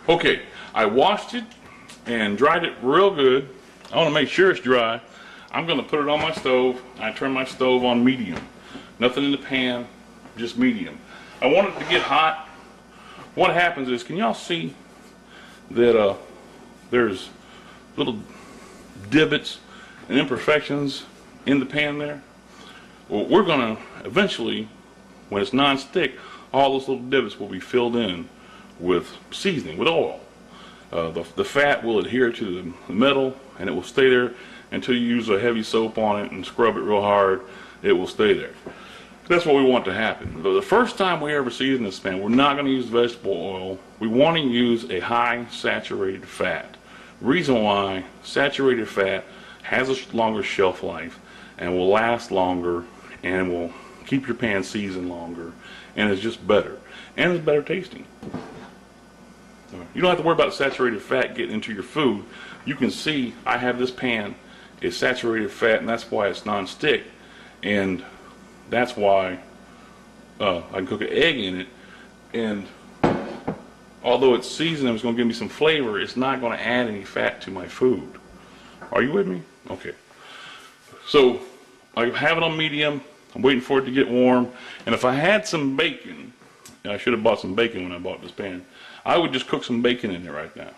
Okay, I washed it and dried it real good. I want to make sure it's dry. I'm going to put it on my stove. I turn my stove on medium. Nothing in the pan, just medium. I want it to get hot. What happens is, can y'all see that there's little divots and imperfections in the pan there? Well, we're going to eventually, when it's non-stick, all those little divots will be filled in with seasoning, with oil. The fat will adhere to the metal and it will stay there until you use a heavy soap on it and scrub it real hard. It will stay there. That's what we want to happen. The first time we ever season this pan, we're not going to use vegetable oil. We want to use a high saturated fat. Reason why: saturated fat has a longer shelf life and will last longer and will keep your pan seasoned longer, and it's just better, and it's better tasting. You don't have to worry about saturated fat getting into your food. You can see I have this pan, it's saturated fat, and that's why it's non-stick, and that's why I can cook an egg in it, and although it's seasoned and it's going to give me some flavor, it's not going to add any fat to my food. Are you with me? Okay. So I have it on medium. I'm waiting for it to get warm, and if I had some bacon, I should have bought some bacon when I bought this pan, I would just cook some bacon in there right now.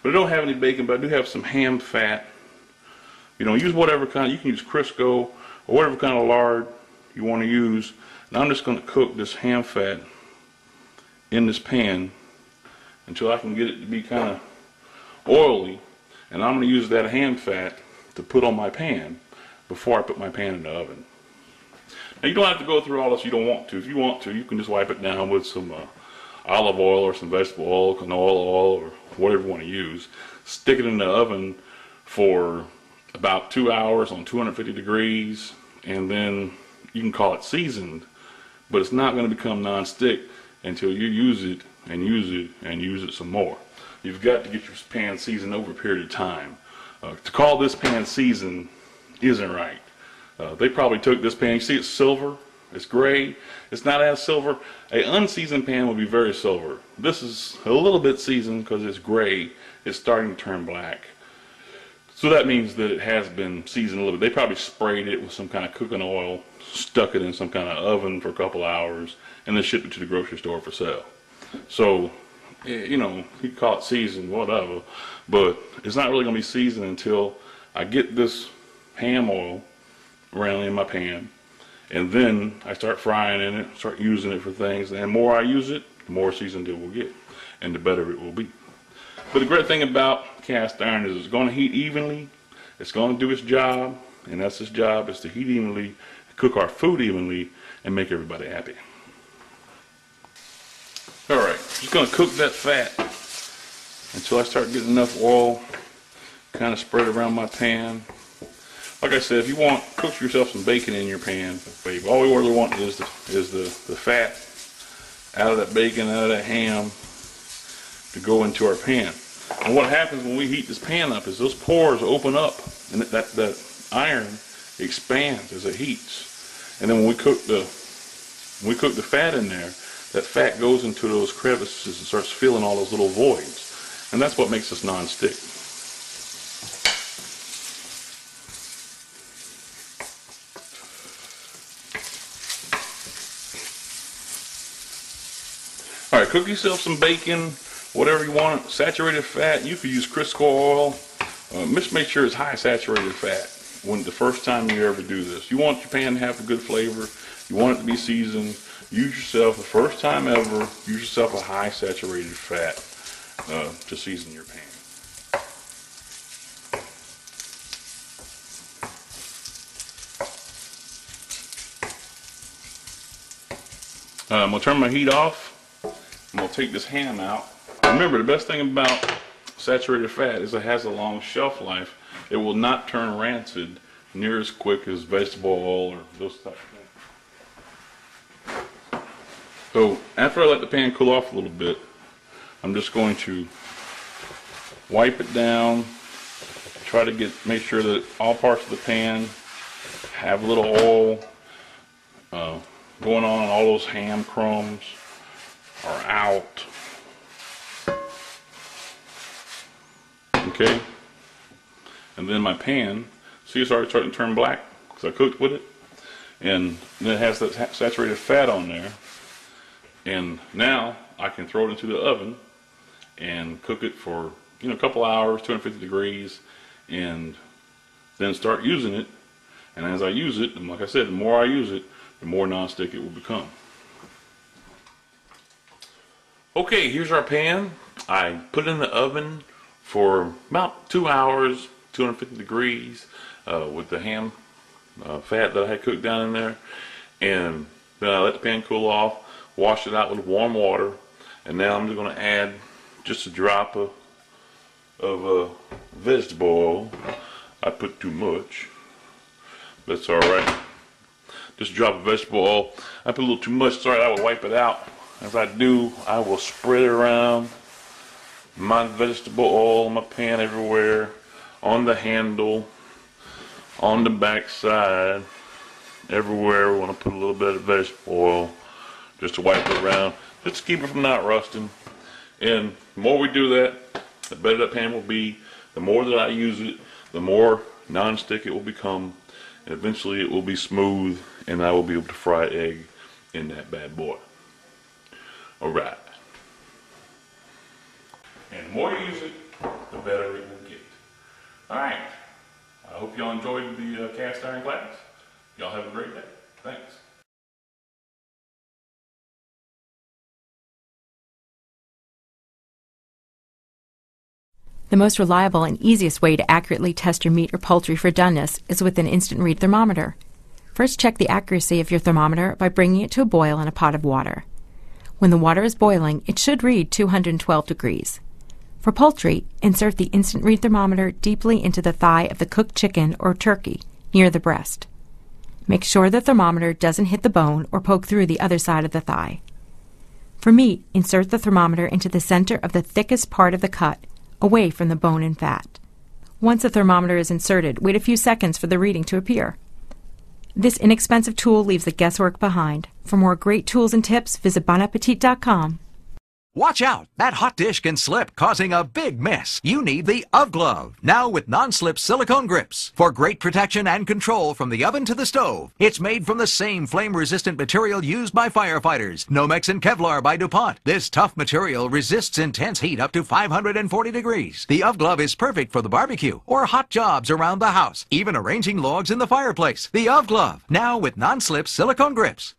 But I don't have any bacon, but I do have some ham fat. You know, use whatever kind. You can use Crisco or whatever kind of lard you want to use. And I'm just going to cook this ham fat in this pan until I can get it to be kind of oily. And I'm going to use that ham fat to put on my pan before I put my pan in the oven. Now, you don't have to go through all this. You don't want to. If you want to, you can just wipe it down with some olive oil or some vegetable oil, canola oil, or whatever you want to use. Stick it in the oven for about 2 hours on 250 degrees, and then you can call it seasoned, but it's not going to become non-stick until you use it and use it and use it some more. You've got to get your pan seasoned over a period of time. To call this pan seasoned isn't right. They probably took this pan, you see it's silver, it's gray, it's not as silver. An unseasoned pan would be very silver. This is a little bit seasoned because it's gray, it's starting to turn black. So that means that it has been seasoned a little bit. They probably sprayed it with some kind of cooking oil, stuck it in some kind of oven for a couple hours, and then shipped it to the grocery store for sale. So, you know, you can call it seasoned, whatever, but it's not really going to be seasoned until I get this ham oil around in my pan, and then I start frying in it, start using it for things, and the more I use it, the more seasoned it will get, and the better it will be. But the great thing about cast iron is it's going to heat evenly, it's going to do its job, and that's its job, is to heat evenly, cook our food evenly, and make everybody happy. Alright, just going to cook that fat until I start getting enough oil kind of spread around my pan. Like I said, if you want, cook yourself some bacon in your pan. All we really want is the fat out of that bacon, out of that ham, to go into our pan. And what happens when we heat this pan up is those pores open up, and that iron expands as it heats. And then when we cook the fat in there, that fat goes into those crevices and starts filling all those little voids. And that's what makes us non-stick. Alright, cook yourself some bacon, whatever you want, saturated fat. You could use Crisco oil. Just make sure it's high saturated fat when the first time you ever do this. You want your pan to have a good flavor. You want it to be seasoned. Use yourself, the first time ever, use yourself a high saturated fat to season your pan. I'm going to turn my heat off. I'm going to take this ham out. Remember, the best thing about saturated fat is it has a long shelf life. It will not turn rancid near as quick as vegetable oil or those types of things. So after I let the pan cool off a little bit, I'm just going to wipe it down, try to make sure that all parts of the pan have a little oil going on, and all those ham crumbs are out. Okay. And then my pan, see, it's already starting to turn black because I cooked with it. And then it has that saturated fat on there. And now I can throw it into the oven and cook it for, you know, a couple hours, 250 degrees, and then start using it. And as I use it, and like I said, the more I use it, the more nonstick it will become. Okay, here's our pan. I put it in the oven for about 2 hours, 250 degrees, with the ham fat that I had cooked down in there. And then I let the pan cool off, wash it out with warm water, and now I'm just going to add just a drop of vegetable oil. I put too much. That's alright. Just a drop of vegetable oil. I put a little too much, sorry, I will wipe it out. As I do, I will spread it around my vegetable oil, my pan everywhere, on the handle, on the back side, everywhere. We want to put a little bit of vegetable oil just to wipe it around, just to keep it from not rusting. And the more we do that, the better that pan will be. The more that I use it, the more non-stick it will become, and eventually it will be smooth, and I will be able to fry egg in that bad boy. Alright. And the more you use it, the better it will get. Alright. I hope y'all enjoyed the cast iron class. Y'all have a great day. Thanks. The most reliable and easiest way to accurately test your meat or poultry for doneness is with an instant read thermometer. First, check the accuracy of your thermometer by bringing it to a boil in a pot of water. When the water is boiling, it should read 212 degrees. For poultry, insert the instant read thermometer deeply into the thigh of the cooked chicken or turkey, near the breast. Make sure the thermometer doesn't hit the bone or poke through the other side of the thigh. For meat, insert the thermometer into the center of the thickest part of the cut, away from the bone and fat. Once the thermometer is inserted, wait a few seconds for the reading to appear. This inexpensive tool leaves the guesswork behind. For more great tools and tips, visit bonappetit.com. Watch out! That hot dish can slip, causing a big mess. You need the Of Glove, now with non-slip silicone grips. For great protection and control from the oven to the stove. It's made from the same flame-resistant material used by firefighters. Nomex and Kevlar by DuPont. This tough material resists intense heat up to 540 degrees. The Of Glove is perfect for the barbecue or hot jobs around the house, even arranging logs in the fireplace. The Of Glove, now with non-slip silicone grips.